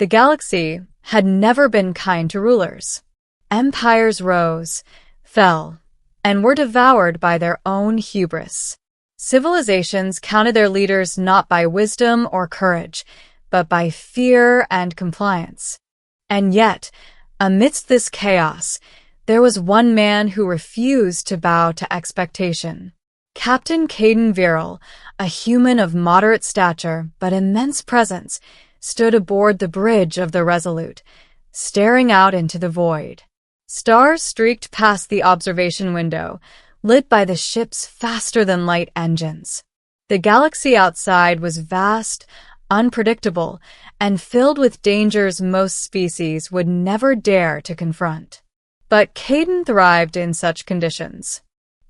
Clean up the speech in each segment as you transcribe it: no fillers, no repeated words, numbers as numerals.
The galaxy had never been kind to rulers. Empires rose, fell, and were devoured by their own hubris. Civilizations counted their leaders not by wisdom or courage, but by fear and compliance. And yet, amidst this chaos, there was one man who refused to bow to expectation. Captain Caden Viral, a human of moderate stature but immense presence, stood aboard the bridge of the Resolute, staring out into the void. Stars streaked past the observation window, lit by the ship's faster-than-light engines. The galaxy outside was vast, unpredictable, and filled with dangers most species would never dare to confront. But Caden thrived in such conditions.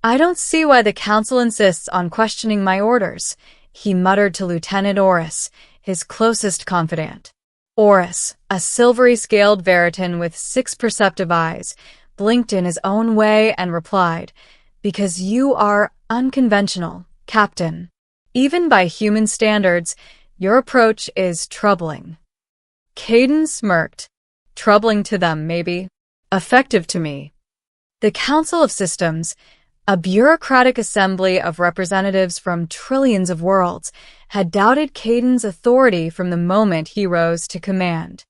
"I don't see why the Council insists on questioning my orders," he muttered to Lieutenant Oris, his closest confidant. Oris, a silvery-scaled Veritan with 6 perceptive eyes, blinked in his own way and replied, "Because you are unconventional, Captain. Even by human standards, your approach is troubling." Caden smirked. "Troubling to them, maybe. Effective to me." The Council of Systems, a bureaucratic assembly of representatives from trillions of worlds, had doubted Caden's authority from the moment he rose to command.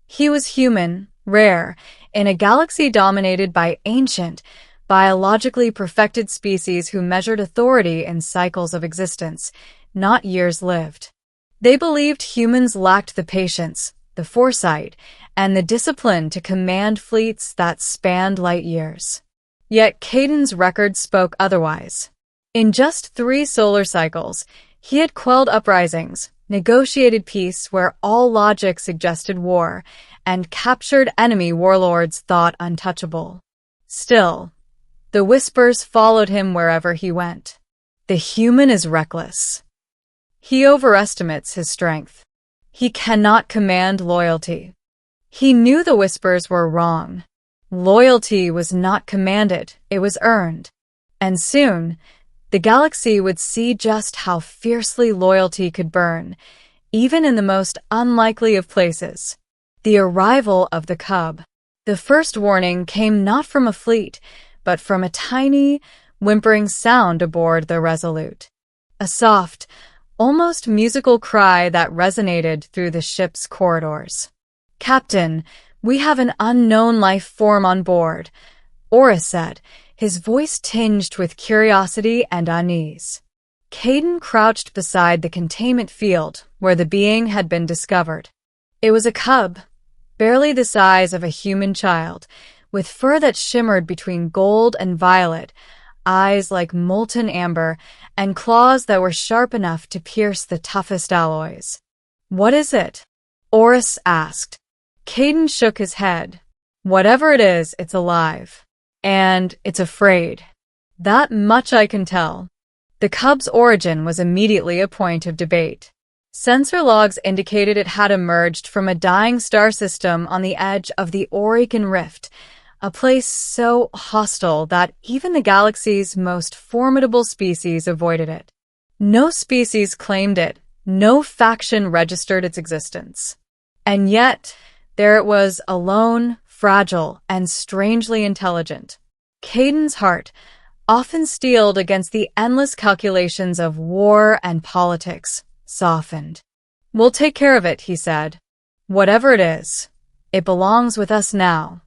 He was human, rare, in a galaxy dominated by ancient, biologically perfected species who measured authority in cycles of existence, not years lived. They believed humans lacked the patience, the foresight, and the discipline to command fleets that spanned light years. Yet Caden's record spoke otherwise. In just 3 solar cycles, he had quelled uprisings, negotiated peace where all logic suggested war, and captured enemy warlords thought untouchable. Still, the whispers followed him wherever he went. The human is reckless. He overestimates his strength. He cannot command loyalty. He knew the whispers were wrong. Loyalty was not commanded, it was earned. And soon, the galaxy would see just how fiercely loyalty could burn, even in the most unlikely of places. The arrival of the Cub. The first warning came not from a fleet, but from a tiny, whimpering sound aboard the Resolute. A soft, almost musical cry that resonated through the ship's corridors. "Captain, we have an unknown life form on board," Oris said, his voice tinged with curiosity and unease. Caden crouched beside the containment field where the being had been discovered. It was a cub, barely the size of a human child, with fur that shimmered between gold and violet, eyes like molten amber, and claws that were sharp enough to pierce the toughest alloys. "What is it?" Oris asked. Caden shook his head. "Whatever it is, it's alive. And it's afraid. That much I can tell." The cub's origin was immediately a point of debate. Sensor logs indicated it had emerged from a dying star system on the edge of the Orican Rift, a place so hostile that even the galaxy's most formidable species avoided it. No species claimed it, no faction registered its existence. And yet, there it was, alone, fragile, and strangely intelligent. Caden's heart, often steeled against the endless calculations of war and politics, softened. "We'll take care of it," he said. "Whatever it is, it belongs with us now."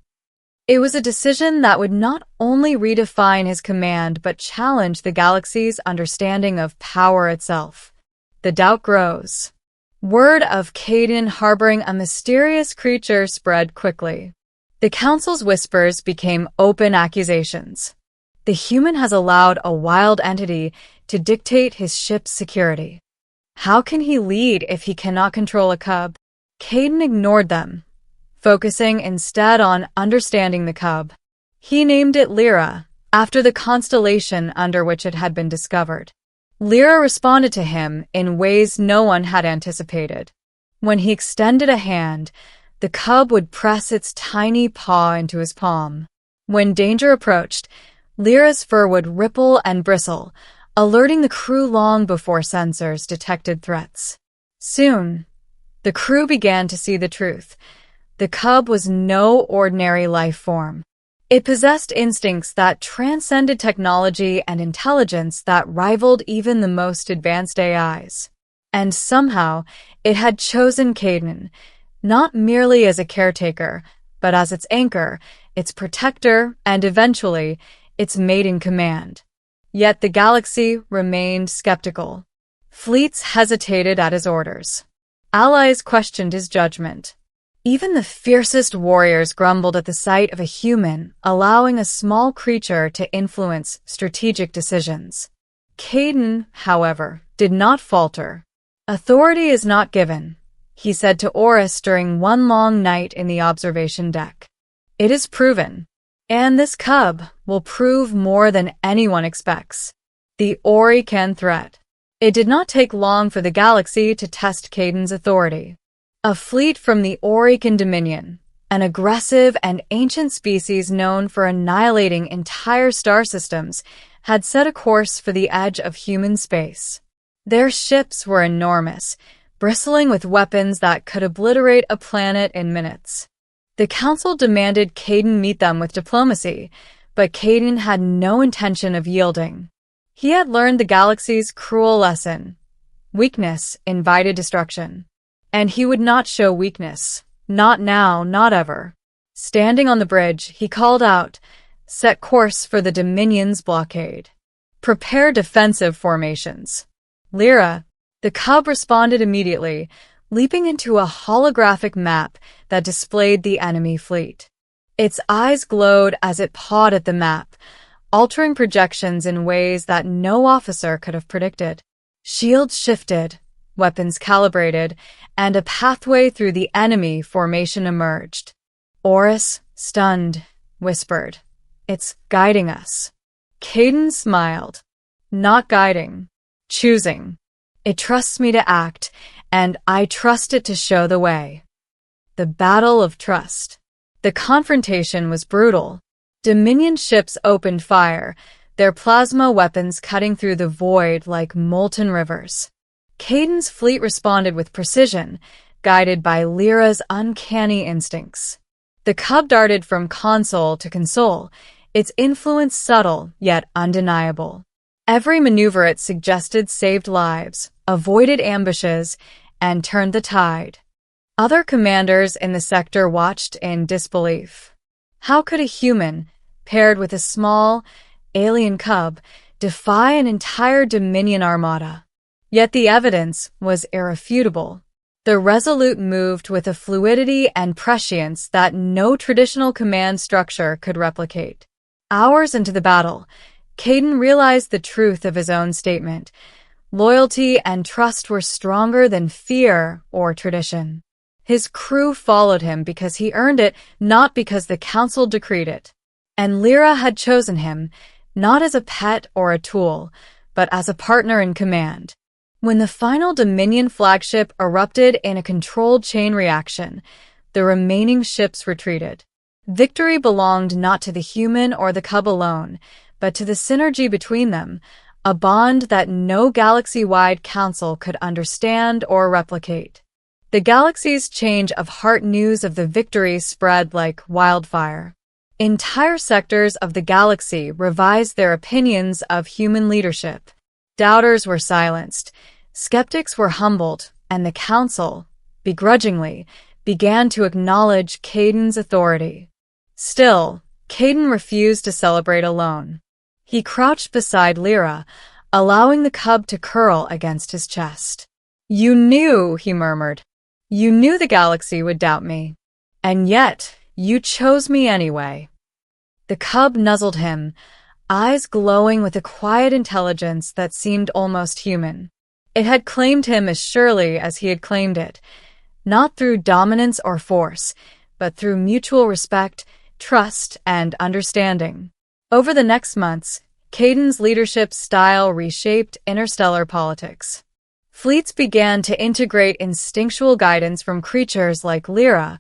It was a decision that would not only redefine his command but challenge the galaxy's understanding of power itself. The doubt grows. Word of Caden harboring a mysterious creature spread quickly. The Council's whispers became open accusations. The human has allowed a wild entity to dictate his ship's security. How can he lead if he cannot control a cub? Caden ignored them, focusing instead on understanding the cub. He named it Lyra, after the constellation under which it had been discovered. Lyra responded to him in ways no one had anticipated. When he extended a hand, the cub would press its tiny paw into his palm. When danger approached, Lyra's fur would ripple and bristle, alerting the crew long before sensors detected threats. Soon, The crew began to see the truth. The Cub was no ordinary life form. It possessed instincts that transcended technology and intelligence that rivaled even the most advanced AIs. And somehow, it had chosen Caden, not merely as a caretaker, but as its anchor, its protector, and eventually, its mate in command. Yet the galaxy remained skeptical. Fleets hesitated at his orders. Allies questioned his judgment. Even the fiercest warriors grumbled at the sight of a human allowing a small creature to influence strategic decisions. Caden, however, did not falter. "Authority is not given," he said to Oris during one long night in the observation deck. "It is proven. And this Cub will prove more than anyone expects." The Orican threat. It did not take long for the galaxy to test Caden's authority. A fleet from the Orican Dominion, an aggressive and ancient species known for annihilating entire star systems, had set a course for the edge of human space. Their ships were enormous, bristling with weapons that could obliterate a planet in minutes. The Council demanded Caden meet them with diplomacy, but Caden had no intention of yielding. He had learned the galaxy's cruel lesson. Weakness invited destruction. And he would not show weakness. Not now, not ever. Standing on the bridge, he called out, "Set course for the Dominion's blockade. Prepare defensive formations." Lyra, the Cub, responded immediately, leaping into a holographic map that displayed the enemy fleet. Its eyes glowed as it pawed at the map, altering projections in ways that no officer could have predicted. Shields shifted, weapons calibrated, and a pathway through the enemy formation emerged. Oris, stunned, whispered, "It's guiding us." Caden smiled. "Not guiding. Choosing. It trusts me to act, and I trust it to show the way." The battle of trust. The confrontation was brutal. Dominion ships opened fire, their plasma weapons cutting through the void like molten rivers. Caden's fleet responded with precision, guided by Lyra's uncanny instincts. The Cub darted from console to console, its influence subtle yet undeniable. Every maneuver it suggested saved lives, avoided ambushes, and turned the tide. Other commanders in the sector watched in disbelief. How could a human, paired with a small, alien Cub, defy an entire Dominion armada? Yet the evidence was irrefutable. The Resolute moved with a fluidity and prescience that no traditional command structure could replicate. Hours into the battle, Caden realized the truth of his own statement. Loyalty and trust were stronger than fear or tradition. His crew followed him because he earned it, not because the Council decreed it. And Lyra had chosen him, not as a pet or a tool, but as a partner in command. When the final Dominion flagship erupted in a controlled chain reaction, the remaining ships retreated. Victory belonged not to the human or the Cub alone, but to the synergy between them, a bond that no galaxy-wide council could understand or replicate. The galaxy's change of heart news of the victory spread like wildfire. Entire sectors of the galaxy revised their opinions of human leadership. Doubters were silenced, skeptics were humbled, and the Council, begrudgingly, began to acknowledge Caden's authority. Still, Caden refused to celebrate alone. He crouched beside Lyra, allowing the Cub to curl against his chest. "You knew," he murmured. "You knew the galaxy would doubt me. And yet, you chose me anyway." The Cub nuzzled him, eyes glowing with a quiet intelligence that seemed almost human. It had claimed him as surely as he had claimed it, not through dominance or force, but through mutual respect, trust, and understanding. Over the next months, Caden's leadership style reshaped interstellar politics. Fleets began to integrate instinctual guidance from creatures like Lyra,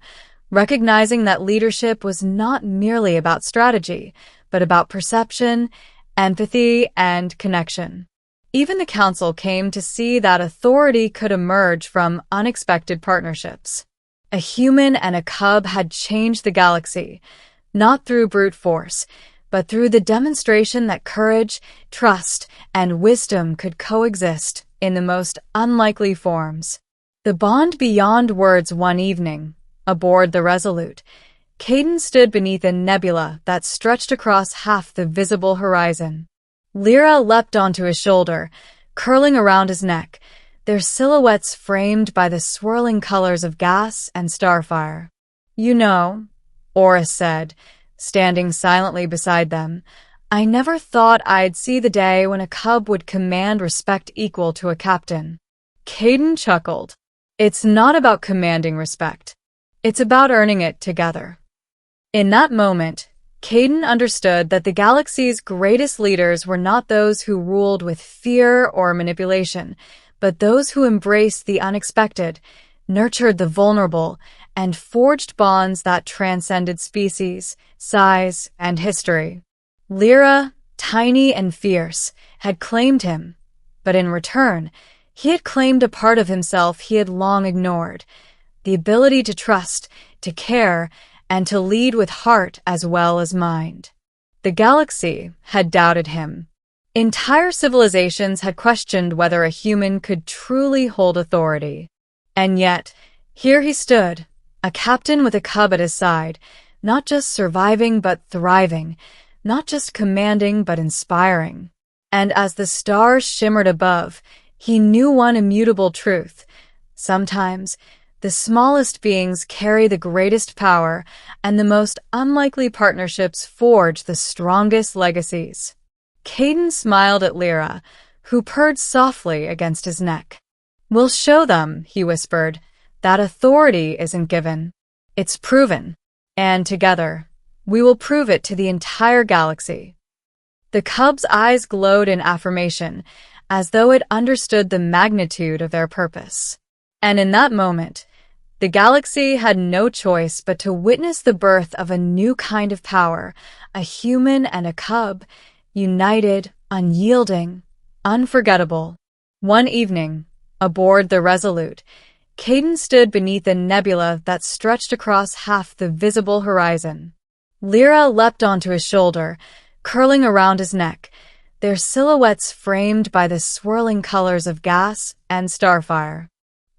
recognizing that leadership was not merely about strategy, but about perception, empathy, and connection. Even the council came to see that authority could emerge from unexpected partnerships. A human and a cub had changed the galaxy, not through brute force, but through the demonstration that courage, trust, and wisdom could coexist in the most unlikely forms. The bond beyond words. One evening, aboard the Resolute, Caden stood beneath a nebula that stretched across half the visible horizon. Lyra leapt onto his shoulder, curling around his neck, their silhouettes framed by the swirling colors of gas and starfire. "You know," Oris said, standing silently beside them, "I never thought I'd see the day when a cub would command respect equal to a captain." Caden chuckled. "It's not about commanding respect. It's about earning it together." In that moment, Caden understood that the galaxy's greatest leaders were not those who ruled with fear or manipulation, but those who embraced the unexpected, nurtured the vulnerable, and forged bonds that transcended species, size, and history. Lyra, tiny and fierce, had claimed him, but in return, he had claimed a part of himself he had long ignored, the ability to trust, to care, and to lead with heart as well as mind. The galaxy had doubted him. Entire civilizations had questioned whether a human could truly hold authority. And yet, here he stood, a captain with a cub at his side, not just surviving but thriving, not just commanding but inspiring. And as the stars shimmered above, he knew one immutable truth. Sometimes, the smallest beings carry the greatest power, and the most unlikely partnerships forge the strongest legacies. Caden smiled at Lyra, who purred softly against his neck. "We'll show them," he whispered, "that authority isn't given. It's proven. And together, we will prove it to the entire galaxy." The cub's eyes glowed in affirmation, as though it understood the magnitude of their purpose. And in that moment, the galaxy had no choice but to witness the birth of a new kind of power, a human and a cub, united, unyielding, unforgettable. One evening, aboard the Resolute, Caden stood beneath a nebula that stretched across half the visible horizon. Lyra leapt onto his shoulder, curling around his neck, their silhouettes framed by the swirling colors of gas and starfire.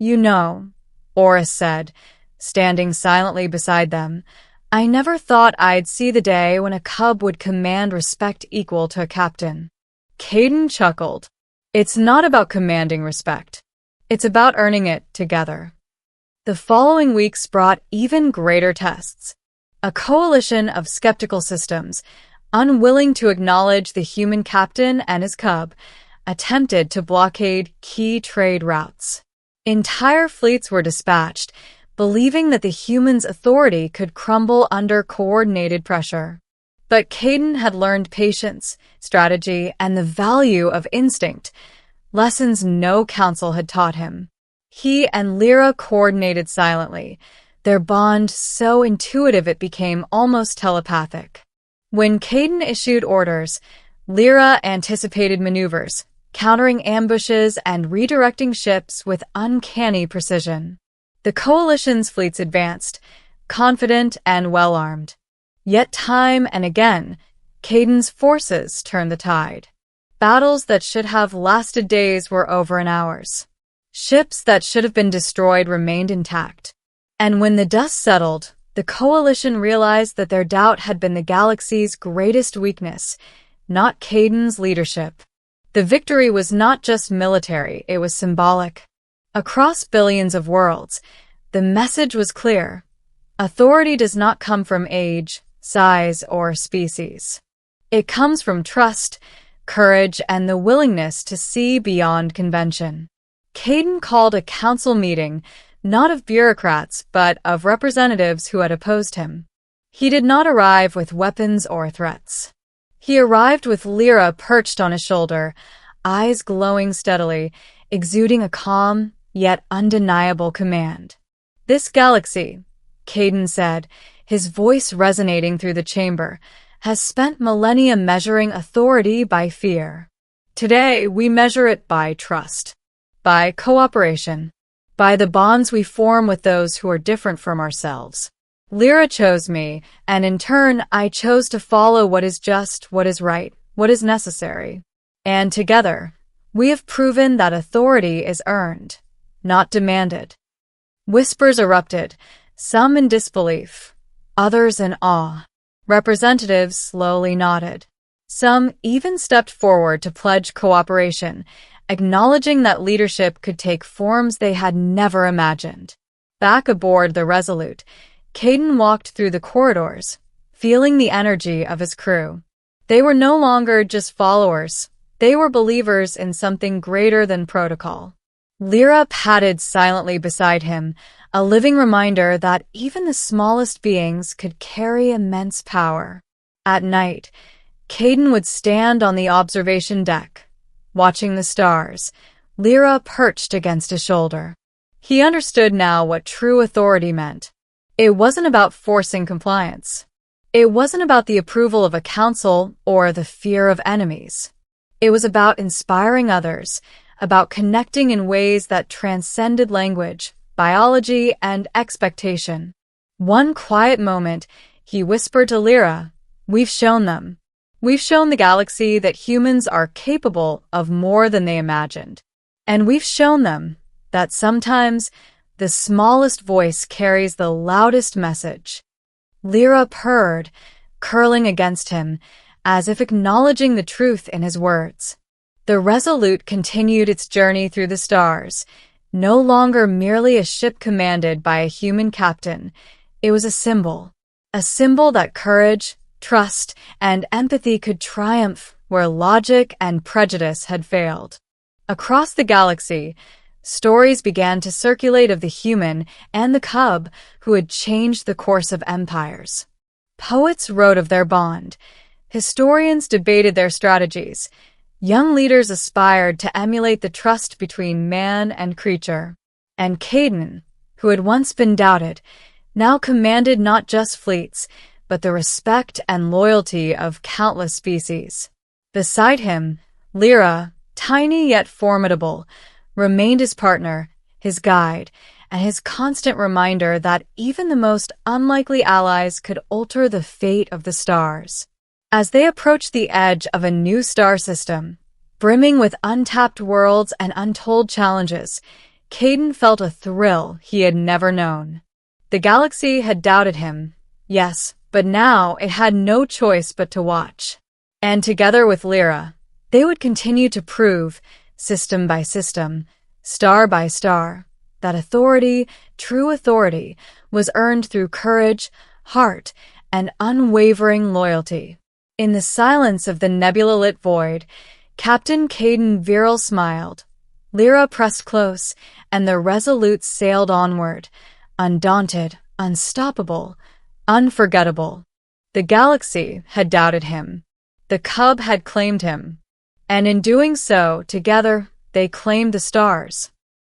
"You know," Oris said, standing silently beside them, "I never thought I'd see the day when a cub would command respect equal to a captain." Caden chuckled. "It's not about commanding respect. It's about earning it together." The following weeks brought even greater tests. A coalition of skeptical systems, unwilling to acknowledge the human captain and his cub, attempted to blockade key trade routes. Entire fleets were dispatched, believing that the human's authority could crumble under coordinated pressure. But Caden had learned patience, strategy, and the value of instinct, lessons no council had taught him. He and Lyra coordinated silently, their bond so intuitive it became almost telepathic. When Caden issued orders, Lyra anticipated maneuvers, countering ambushes and redirecting ships with uncanny precision. The coalition's fleets advanced, confident and well-armed. Yet time and again, Caden's forces turned the tide. Battles that should have lasted days were over in hours. Ships that should have been destroyed remained intact. And when the dust settled, the coalition realized that their doubt had been the galaxy's greatest weakness, not Caden's leadership. The victory was not just military, it was symbolic. Across billions of worlds, the message was clear. Authority does not come from age, size, or species. It comes from trust, courage, and the willingness to see beyond convention. Caden called a council meeting, not of bureaucrats, but of representatives who had opposed him. He did not arrive with weapons or threats. He arrived with Lyra perched on his shoulder, eyes glowing steadily, exuding a calm, yet undeniable command. "This galaxy," Caden said, his voice resonating through the chamber, "has spent millennia measuring authority by fear. Today, we measure it by trust, by cooperation, by the bonds we form with those who are different from ourselves. Lyra chose me, and in turn, I chose to follow what is just, what is right, what is necessary. And together, we have proven that authority is earned, not demanded. Whispers erupted, some in disbelief, others in awe. Representatives slowly nodded. Some even stepped forward to pledge cooperation, acknowledging that leadership could take forms they had never imagined. Back aboard the Resolute, Caden walked through the corridors, feeling the energy of his crew. They were no longer just followers. They were believers in something greater than protocol. Lyra padded silently beside him, a living reminder that even the smallest beings could carry immense power. At night, Caden would stand on the observation deck, watching the stars, Lyra perched against his shoulder. He understood now what true authority meant. It wasn't about forcing compliance. It wasn't about the approval of a council or the fear of enemies. It was about inspiring others, about connecting in ways that transcended language, biology, and expectation. One quiet moment, he whispered to Lyra, "We've shown them. We've shown the galaxy that humans are capable of more than they imagined. And we've shown them that sometimes the smallest voice carries the loudest message." Lyra purred, curling against him, as if acknowledging the truth in his words. The Resolute continued its journey through the stars, no longer merely a ship commanded by a human captain. It was a symbol that courage, trust, and empathy could triumph where logic and prejudice had failed. Across the galaxy, stories began to circulate of the human and the cub who had changed the course of empires. Poets wrote of their bond. Historians debated their strategies. Young leaders aspired to emulate the trust between man and creature. And Caden, who had once been doubted, now commanded not just fleets, but the respect and loyalty of countless species. Beside him, Lyra, tiny yet formidable, remained his partner, his guide, and his constant reminder that even the most unlikely allies could alter the fate of the stars. As they approached the edge of a new star system, brimming with untapped worlds and untold challenges, Caden felt a thrill he had never known. The galaxy had doubted him, yes, but now it had no choice but to watch. And together with Lyra, they would continue to prove, system by system, star by star, that authority, true authority, was earned through courage, heart, and unwavering loyalty. In the silence of the nebula-lit void, Captain Caden Viral smiled. Lyra pressed close, and the Resolute sailed onward, undaunted, unstoppable, unforgettable. The galaxy had doubted him. The Cub had claimed him. And in doing so, together, they claimed the stars.